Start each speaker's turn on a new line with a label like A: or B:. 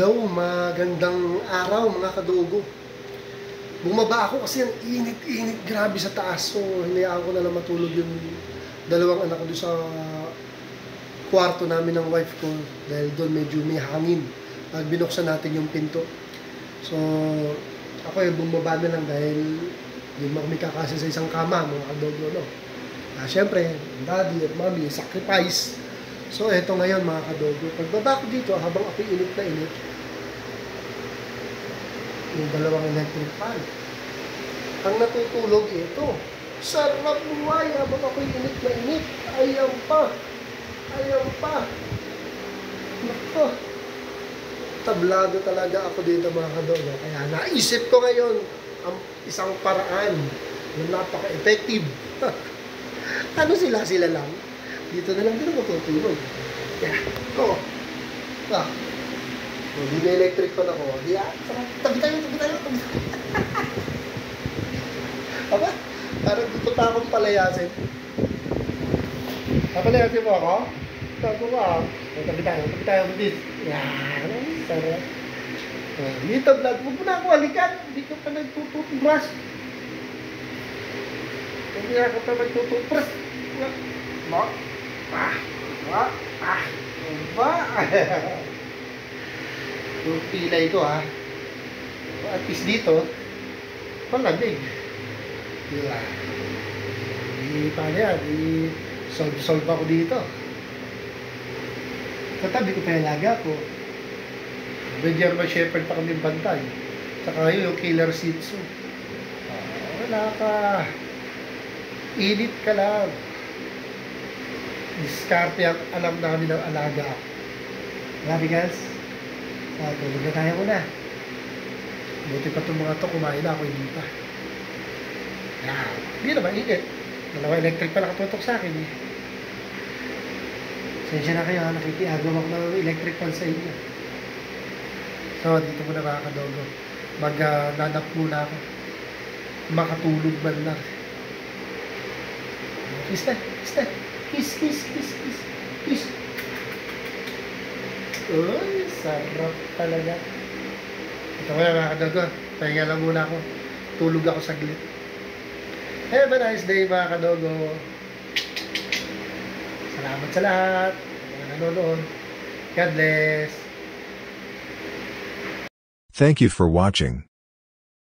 A: Hello, magandang araw mga kadugo. Bumaba ako kasi ang init-init grabe sa taas. So, hinayaan ko na lang matulog yung dalawang anak ko doon sa kwarto namin ng wife ko. Dahil doon medyo may hangin. Binuksan natin yung pinto. So, ako bumaba na lang dahil hindi mo kami kakasa sa isang kama, mga kadugo, no? Siyempre, daddy at mommy, sacrifice. So, eto ngayon mga kadogo. Pagbaba ko dito, habang ako init na init, yung dalawang electric fan. Ang natutulog ito. Sarap buhay habang ako init na init. Ayaw pa. Ayaw pa. Nako. Tablado talaga ako dito mga kadogo. Kaya naisip ko ngayon ang isang paraan na napaka-effective. Ano sila? Sila lang. Dito na lang din ako tutulog. Yeah. Ito. Hindi na electric pan ako. Yeah. Tabi tayo. Aba? Parang gusto pa akong palayasin. Papalayasin mo ako? Tago ka. Tabi tayo. Yan. Sarap. Dito, vlog. Huwag mo na ako halikan. Hindi ka pa nagtututubrush. Hindi ako pa nagtututubrush. Yung pilay ko at least dito malamig. Diba? Paano yan? Solve ako dito. Katabi ko pa yung laga ko. May German Shepherd pa kami bantay. Saka yung killer Shih Tzu. Wala ka. Init ka lang. Diskarte ang alam na kami ng alaga. Grabe guys. Tulog na tayo muna. Buti pa itong mga to, kumain na ako, hindi pa. Hindi naman init. Dalawa electric pa nakatutok sa akin eh. Sensya na kayo ha, nakikiagaw ako ng electric pan sa inyo. So, dito muna mga kadogo. Mag-nanap muna ako. Makatulog man lang. Kiss. Uy, sarap talaga. Ito kaya mga kadogo. Pahinga lang muna ako. Tulog ako saglit. Have a nice day mga kadogo. Salamat sa lahat. Mga nanonood. God bless.
B: Thank you for watching.